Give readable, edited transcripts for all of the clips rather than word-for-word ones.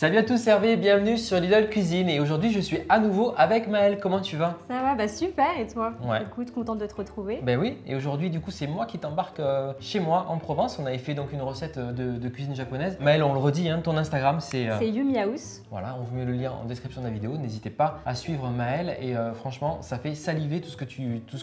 Salut à tous, c'est Hervé, bienvenue sur Lidl Cuisine et aujourd'hui je suis à nouveau avec Maëlle. Comment tu vas? Ça va, bah super, et toi? Ouais. Écoute, contente de te retrouver. Ben oui, et aujourd'hui du coup c'est moi qui t'embarque chez moi en Provence. On avait fait donc une recette de cuisine japonaise. Maëlle, on le redit, hein, ton Instagram c'est… C'est Yumi House. Voilà, on vous met le lien en description de la vidéo. N'hésitez pas à suivre Maëlle et franchement ça fait saliver tout ce que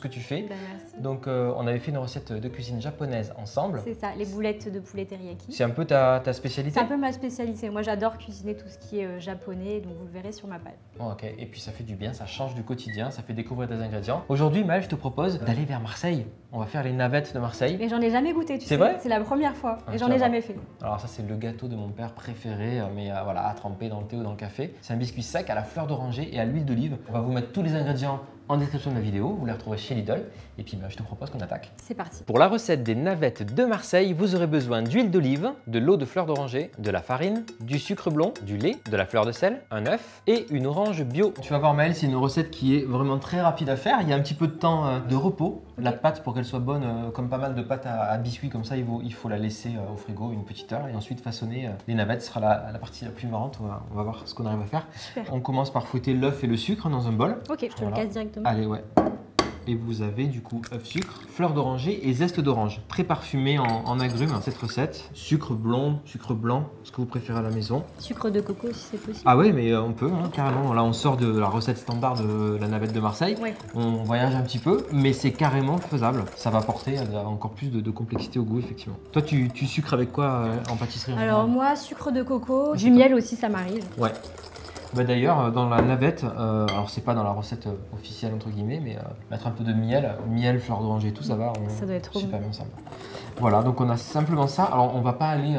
tu fais. Ben, merci. Donc on avait fait une recette de cuisine japonaise ensemble. C'est ça, les boulettes de poulet teriyaki. C'est un peu ta spécialité? C'est un peu ma spécialité. Moi j'adore cuisiner tout ce qui est japonais, donc vous le verrez sur ma page. Oh, ok, et puis ça fait du bien, ça change du quotidien, ça fait découvrir des ingrédients. Aujourd'hui, Maëlle, je te propose d'aller vers Marseille. On va faire les navettes de Marseille. Mais j'en ai jamais goûté, tu sais. C'est vrai? C'est la première fois Ah, et j'en tu ai vas jamais fait. Alors ça, c'est le gâteau de mon père préféré, mais voilà, à tremper dans le thé ou dans le café. C'est un biscuit sec à la fleur d'oranger et à l'huile d'olive. On va vous mettre tous les ingrédients en description de la vidéo, vous les retrouverez chez Lidl. Et puis je te propose qu'on attaque. C'est parti. Pour la recette des navettes de Marseille, vous aurez besoin d'huile d'olive, de l'eau de fleur d'oranger, de la farine, du sucre blond, du lait, de la fleur de sel, un œuf et une orange bio. Tu vas voir Maëlle, c'est une recette qui est vraiment très rapide à faire. Il y a un petit peu de temps de repos. La pâte, pour qu'elle soit bonne, comme pas mal de pâtes à biscuits comme ça, il faut la laisser au frigo une petite heure et ensuite façonner les navettes. Ce sera la partie la plus marrante. On va voir ce qu'on arrive à faire. Super. On commence par fouetter l'œuf et le sucre dans un bol. Ok, je te le casse directement. Allez, ouais. Et vous avez du coup œuf sucre, fleur d'oranger et zeste d'orange. Très parfumé en agrumes cette recette. Sucre blond, sucre blanc, ce que vous préférez à la maison. Sucre de coco si c'est possible. Ah ouais, mais on peut, hein, carrément. Là, on sort de la recette standard de la navette de Marseille. Ouais. On voyage un petit peu, mais c'est carrément faisable. Ça va apporter encore plus de complexité au goût, effectivement. Toi, tu sucres avec quoi en pâtisserie en Alors général? moi, sucre de coco, du miel aussi, ça m'arrive. Ouais. Bah d'ailleurs, dans la navette, alors c'est pas dans la recette officielle entre guillemets, mais mettre un peu de miel, fleur d'oranger et tout, ça va. Ça doit être trop super bon. bien ensemble. Voilà, donc on a simplement ça. Alors on va pas aller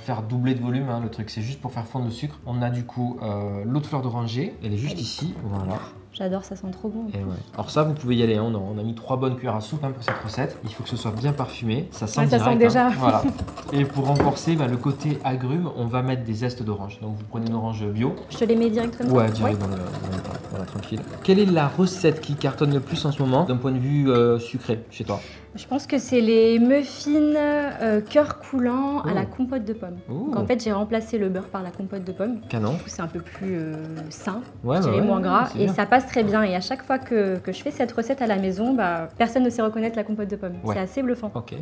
faire doubler de volume, hein, le truc, c'est juste pour faire fondre le sucre. On a du coup l'eau de fleur d'oranger, elle est juste ici, voilà. J'adore, ça sent trop bon. Et ouais. Alors ça, vous pouvez y aller, hein. On a mis 3 bonnes cuillères à soupe pour cette recette. Il faut que ce soit bien parfumé, ça sent Ouais, ça direct, sent déjà. hein. Voilà. Et pour renforcer le côté agrume, on va mettre des zestes d'orange. Donc vous prenez une orange bio. Je te les mets directement? Ouais, direct dans le voilà, tranquille. Quelle est la recette qui cartonne le plus en ce moment d'un point de vue sucré chez toi? Je pense que c'est les muffins cœur coulant à la compote de pommes. Ouh. Donc en fait, j'ai remplacé le beurre par la compote de pommes. Canon. Du coup, c'est un peu plus sain, Ouais, je dirais moins gras, c'est et bien. ça passe très bien. Et à chaque fois que je fais cette recette à la maison, personne ne sait reconnaître la compote de pommes. Ouais. C'est assez bluffant. Ok,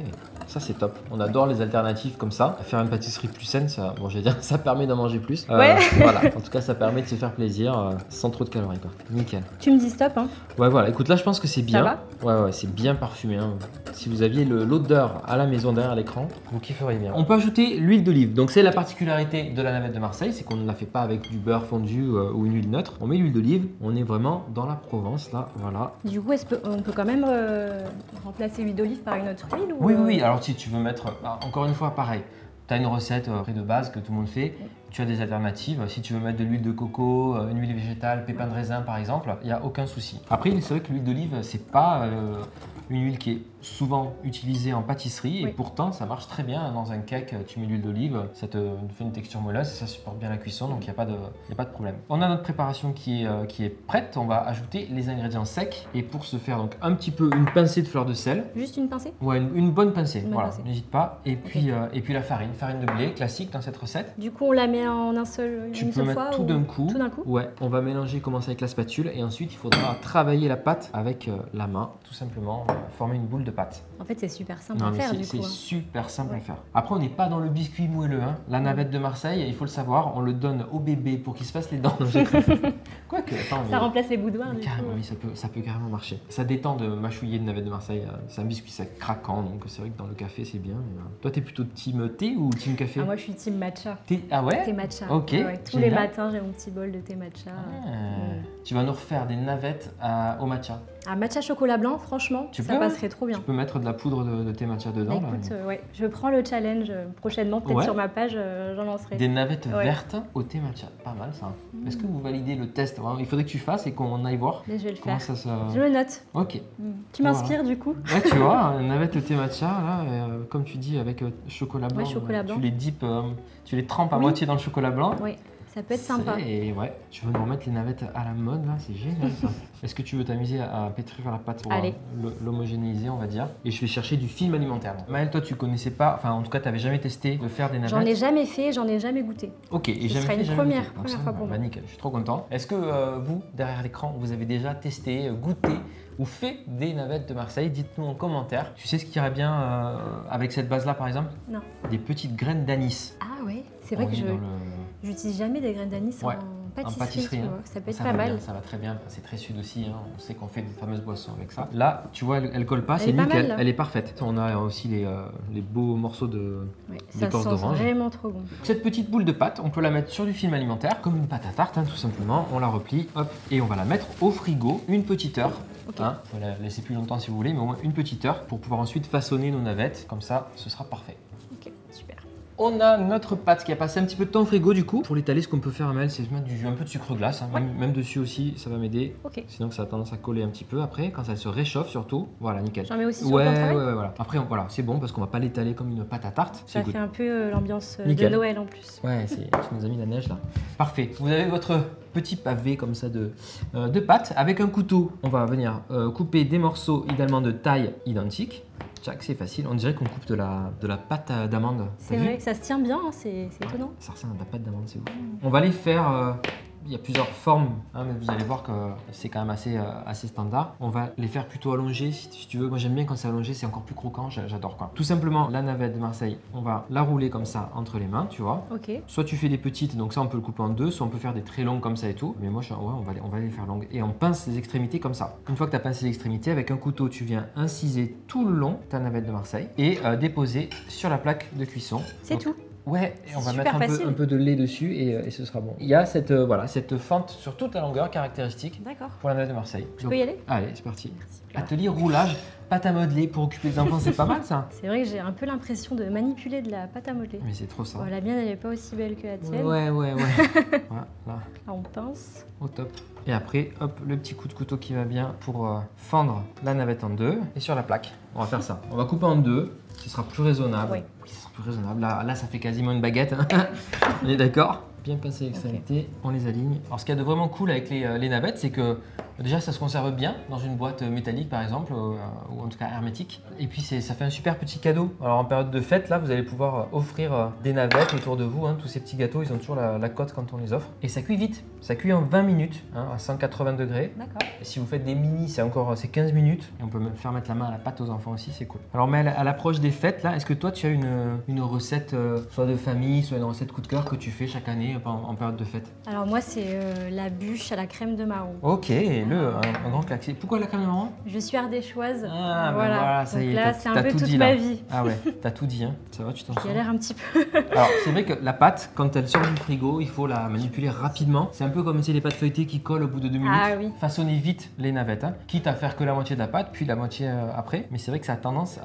ça c'est top. On adore les alternatives comme ça. Faire une pâtisserie plus saine, ça, bon, je vais dire, ça permet d'en manger plus. Ouais. Voilà. En tout cas, ça permet de se faire plaisir sans trop de calories, quoi. Nickel. Tu me dis stop, hein? Ouais, voilà. Écoute, là, je pense que c'est bien. va Ouais, c'est bien parfumé, hein. Si vous aviez l'odeur à la maison derrière l'écran, vous kifferiez bien. On peut ajouter l'huile d'olive. Donc, c'est la particularité de la navette de Marseille, c'est qu'on ne la fait pas avec du beurre fondu ou une huile neutre. On met l'huile d'olive. On est vraiment dans la Provence, là. Voilà. Du coup, on peut quand même remplacer l'huile d'olive par une autre huile? Ou, Oui. Alors, si tu veux mettre, encore une fois, pareil. Tu as une recette de base que tout le monde fait, tu as des alternatives. Si tu veux mettre de l'huile de coco, une huile végétale, pépins de raisin par exemple, il n'y a aucun souci. Après, c'est vrai que l'huile d'olive, c'est pas une huile qui est souvent utilisée en pâtisserie et pourtant ça marche très bien dans un cake. Tu mets de l'huile d'olive, ça te fait une texture moelleuse et ça supporte bien la cuisson, donc il n'y a pas de problème. On a notre préparation qui est prête. On va ajouter les ingrédients secs et pour ce faire, donc un petit peu une pincée de fleur de sel. Juste une pincée? Ouais, une bonne pincée, Une bonne voilà, pincée. n'hésite pas. Et puis la farine de blé classique dans cette recette. Du coup, on la met en une Tu peux seule mettre fois tout ou- d'un coup. Tout d'un coup? Ouais, on va mélanger, commencer avec la spatule et ensuite il faudra travailler la pâte avec la main, tout simplement former une boule de pâte. En fait, c'est super simple Non, à mais faire c'est du coup. c'est hein. super simple à Ouais. faire. Après, on n'est pas dans le biscuit moelleux, hein. La navette de Marseille, il faut le savoir, on le donne au bébé pour qu'il se fasse les dents. Quoique, attends, Ça remplace les boudoirs du coup. carrément, oui, ça peut carrément marcher. Ça détend de mâchouiller une navette de Marseille. C'est un biscuit sec craquant, donc c'est vrai que dans le café, c'est bien. Mais, toi, t'es plutôt team thé ou team café? Ah, moi, je suis team matcha. Ah ouais? Thé matcha. Ok, Ouais, tous les génial. matins, j'ai mon petit bol de thé matcha. Tu vas nous refaire des navettes au matcha. Ah, matcha chocolat blanc, franchement, Tu ça peux, passerait trop bien. Tu peux mettre de la poudre de thé matcha dedans. Bah, là. écoute, ouais, je prends le challenge prochainement, peut-être Ouais. sur ma page, j'en lancerai. Des navettes Ouais. vertes au thé matcha. Pas mal ça. Est-ce que vous validez le test? Vraiment, il faudrait que tu fasses et qu'on aille voir Mais je vais le comment faire. ça se… Je le note. Ok. Tu m'inspires du coup? Ouais, tu vois, navette au thé matcha, là, comme tu dis, avec chocolat blanc. Ouais, chocolat blanc. Tu les dips, tu les trempes à Oui. moitié dans le chocolat blanc. Oui. Ça peut être sympa. Et ouais, tu veux nous remettre les navettes à la mode là, c'est génial ça. Est-ce que tu veux t'amuser à pétrir la pâte pour l'homogénéiser, on va dire? Et je vais chercher du film alimentaire. Maëlle, toi tu connaissais pas, enfin en tout cas tu n'avais jamais testé de faire des navettes? J'en ai jamais fait, j'en ai jamais goûté. Ok, et Ce jamais sera fait, une jamais première goûté. fois pour moi. Nickel, je suis trop content. Est-ce que vous, derrière l'écran, vous avez déjà testé, goûté ou fait des navettes de Marseille? Dites-nous en commentaire. Tu sais ce qui irait bien avec cette base-là par exemple? Non. Des petites graines d'anis. Ah ouais, c'est vrai que j'utilise jamais des graines d'anis en pâtisserie. Tu vois. Ça peut être pas mal. Ça va très bien, c'est très sud aussi. Hein. On sait qu'on fait des fameuses boissons avec ça. Là, tu vois, elle colle pas, c'est nickel, elle est parfaite. On a aussi les beaux morceaux d'écorce d'orange. C'est vraiment trop bon. Cette petite boule de pâte, on peut la mettre sur du film alimentaire, comme une pâte à tarte, hein, tout simplement. On la replie, hop, et on va la mettre au frigo une petite heure. Okay. Hein, vous pouvez la laisser plus longtemps si vous voulez, mais au moins une petite heure pour pouvoir ensuite façonner nos navettes. Comme ça, ce sera parfait. Ok, super. On a notre pâte qui a passé un petit peu de temps au frigo du coup. Pour l'étaler, ce qu'on peut faire, Amel, c'est mettre un peu de sucre glace. Hein. Même dessus aussi, ça va m'aider. Okay. Sinon, ça a tendance à coller un petit peu après. Quand ça se réchauffe surtout, voilà, nickel. J'en mets aussi sur le travail. Ouais, voilà. Après, voilà, c'est bon parce qu'on va pas l'étaler comme une pâte à tarte. Ça fait un peu l'ambiance de Noël en plus. Ouais, tu nous as mis la neige là. Parfait. Vous avez votre petit pavé comme ça de pâte. Avec un couteau, on va venir couper des morceaux idéalement de taille identique. C'est facile, on dirait qu'on coupe de la pâte d'amande. C'est vrai que ça se tient bien, hein, c'est étonnant. Ça ressemble à de la pâte d'amande, c'est ouf. On va les faire, il y a plusieurs formes, hein, mais vous allez voir que c'est quand même assez standard. On va les faire plutôt allongés si tu veux. Moi j'aime bien quand c'est allongé, c'est encore plus croquant, j'adore quoi. Tout simplement, la navette de Marseille, on va la rouler comme ça entre les mains, tu vois. Ok. Soit tu fais des petites, donc ça on peut le couper en deux, soit on peut faire des très longues comme ça et tout. Mais moi, on va les faire longues. Et on pince les extrémités comme ça. Une fois que tu as pincé les extrémités, avec un couteau, tu viens inciser tout le long ta navette de Marseille et déposer sur la plaque de cuisson. C'est tout. Ouais, et on va mettre un peu de lait dessus et ce sera bon. Il y a cette fente sur toute la longueur caractéristique pour la navette de Marseille. Je peux y aller? Allez, c'est parti. Atelier roulage, pâte à modeler pour occuper les enfants, c'est pas mal ça. C'est vrai que j'ai un peu l'impression de manipuler de la pâte à modeler. Mais c'est trop ça. Bon, la mienne, elle n'est pas aussi belle que la tienne. Ouais. Voilà, là. Là, on pince. Au top. Et après, hop, le petit coup de couteau qui va bien pour fendre la navette en deux. Et sur la plaque, on va faire ça. On va couper en deux, ce sera plus raisonnable. Oui. Ce sera plus raisonnable. Là, ça fait quasiment une baguette. On est d'accord? Bien passer l'extrémité, on les aligne. Alors ce qu'il y a de vraiment cool avec les navettes, c'est que déjà ça se conserve bien dans une boîte métallique par exemple, ou en tout cas hermétique. Et puis ça fait un super petit cadeau. Alors en période de fête, là vous allez pouvoir offrir des navettes autour de vous. Hein. Tous ces petits gâteaux, ils ont toujours la cote quand on les offre. Et ça cuit vite, ça cuit en 20 minutes hein, à 180 degrés. D'accord. Et si vous faites des mini, c'est 15 minutes. Et on peut même faire mettre la main à la pâte aux enfants aussi, c'est cool. Alors mais à l'approche des fêtes, là, est-ce que toi tu as une recette soit de famille, soit une recette coup de cœur que tu fais chaque année en période de fête? Alors moi c'est la bûche à la crème de marron. Ok, un grand classique. Pourquoi la crème de marron? Je suis ardéchoise. Ah voilà, ça y est, là c'est un peu toute ma vie. Ah ouais, t'as tout dit, hein. Ça va, tu t'en sors? Il a l'air un petit peu. Alors c'est vrai que la pâte, quand elle sort du frigo, il faut la manipuler rapidement. C'est un peu comme les pâtes feuilletées qui collent au bout de 2 minutes. Ah oui. Façonnez vite les navettes, hein. Quitte à faire que la moitié de la pâte, puis la moitié après. Mais c'est vrai que ça a tendance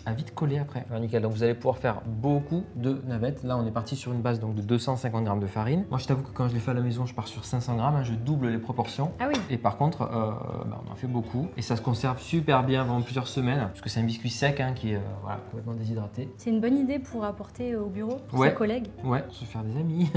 à vite coller après. Alors nickel, donc vous allez pouvoir faire beaucoup de navettes. Là on est parti sur une base donc, de 250 g de farine. Moi je t'avoue que quand je les fais à la maison, je pars sur 500 g, hein, je double les proportions. Ah oui. Et par contre, on en fait beaucoup. Et ça se conserve super bien pendant plusieurs semaines, parce que c'est un biscuit sec hein, qui est complètement déshydraté. C'est une bonne idée pour apporter au bureau, pour ses collègues. Ouais, se faire des amis,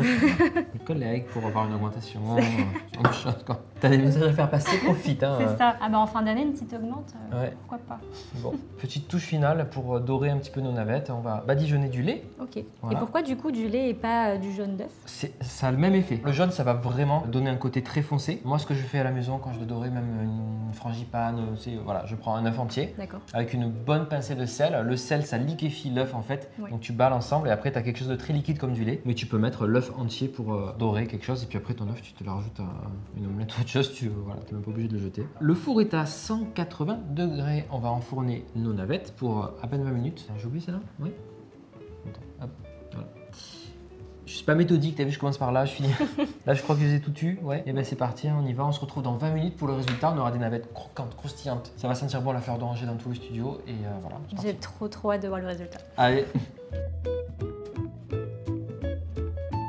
des collègues, pour avoir une augmentation, ce genre de choses quoi. T'as des messages à faire passer, profite. Hein. C'est ça. Ah bah en fin d'année, une petite augmente, pourquoi pas. Bon, petite touche finale pour dorer un petit peu nos navettes. On va badigeonner du lait. Ok. Voilà. Et pourquoi du coup du lait et pas du jaune d'œuf? Ça a le même effet. Le jaune, ça va vraiment donner un côté très foncé. Moi, ce que je fais à la maison quand je dois dorer même une frangipane, je prends un œuf entier avec une bonne pincée de sel. Le sel, ça liquéfie l'œuf en fait. Oui. Donc tu balles ensemble et après tu as quelque chose de très liquide comme du lait. Mais tu peux mettre l'œuf entier pour dorer quelque chose et puis après ton œuf, tu te le rajoutes à une omelette ou autre chose. Tu n'es même pas obligé de le jeter. Le four est à 180 degrés. On va enfourner nos navettes pour à peine 20 minutes. J'ai oublié celle-là? Oui. Attends, hop, voilà. Je suis pas méthodique, t'as vu, je commence par là, je finis. Là, je crois que je les ai tout tues. Ouais, et ben c'est parti, on y va. On se retrouve dans 20 minutes pour le résultat. On aura des navettes croquantes, croustillantes. Ça va sentir bon la fleur d'oranger dans tout le studio. Et voilà. J'ai trop hâte de voir le résultat. Allez.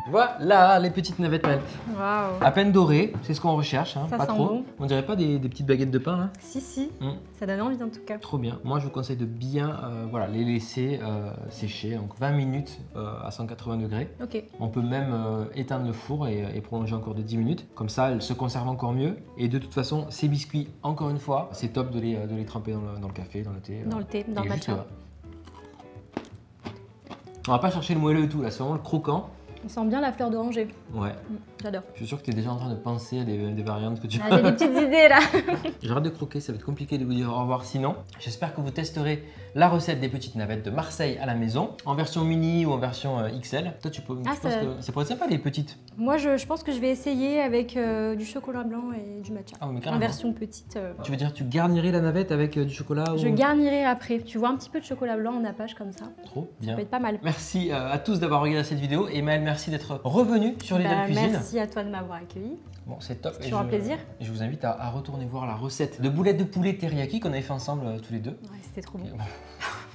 Voilà les petites navettes Maëlle. Waouh. À peine dorées, c'est ce qu'on recherche, hein, Ça pas sent trop. bon. On dirait pas des petites baguettes de pain là? Si, ça donne envie en tout cas. Trop bien. Moi je vous conseille de bien voilà, les laisser sécher, donc 20 minutes à 180 degrés. Ok. On peut même éteindre le four et prolonger encore de 10 minutes. Comme ça, elles se conservent encore mieux. Et de toute façon, ces biscuits, encore une fois, c'est top de les tremper dans le café, dans le thé. Dans le thé, dans le matcha. On va pas chercher le moelleux et tout, là, c'est vraiment le croquant. On sent bien la fleur d'oranger. Ouais. J'adore. Je suis sûr que tu es déjà en train de penser à des variantes que tu J'ai des petites idées là. J'arrête de croquer, ça va être compliqué de vous dire au revoir sinon. J'espère que vous testerez la recette des petites navettes de Marseille à la maison, en version mini ou en version XL. Toi, tu penses que ça pourrait être sympa les petites? Moi, je pense que je vais essayer avec du chocolat blanc et du matcha. Ah, mais en version petite. Tu veux dire, tu garnirais la navette avec du chocolat Je garnirai après. Tu vois un petit peu de chocolat blanc en nappage comme ça. Trop bien. Ça peut être pas mal. Merci à tous d'avoir regardé cette vidéo. Et Maëlle, merci d'être revenu sur Lidl Cuisine. Merci à toi de m'avoir accueilli. Bon, c'est top. C'est toujours un plaisir. Je vous invite à retourner voir la recette de boulettes de poulet teriyaki qu'on avait fait ensemble tous les deux. Ouais, c'était trop bon.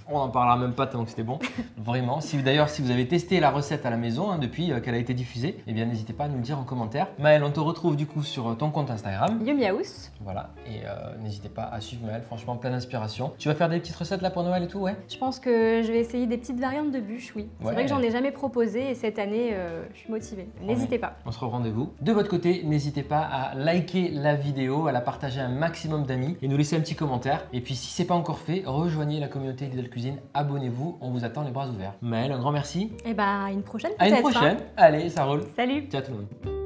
On n'en parlera même pas tellement que c'était bon, vraiment. D'ailleurs, si vous avez testé la recette à la maison hein, depuis qu'elle a été diffusée, eh bien n'hésitez pas à nous le dire en commentaire. Maëlle, on te retrouve du coup sur ton compte Instagram. Yummy House. Voilà, et n'hésitez pas à suivre Maëlle, franchement plein d'inspiration. Tu vas faire des petites recettes là pour Noël et tout, ouais? Je pense que je vais essayer des petites variantes de bûches, oui. C'est vrai que j'en ai jamais proposé et cette année, je suis motivée. N'hésitez pas. On sera au rendez-vous. De votre côté, n'hésitez pas à liker la vidéo, à la partager à un maximum d'amis et nous laisser un petit commentaire. Et puis si c'est pas encore fait, rejoignez la communauté Lidl Cuisine, abonnez-vous, on vous attend les bras ouverts. Maëlle, un grand merci. Et bah à une prochaine peut-être. À une prochaine. Allez, ça roule. Salut. Ciao tout le monde.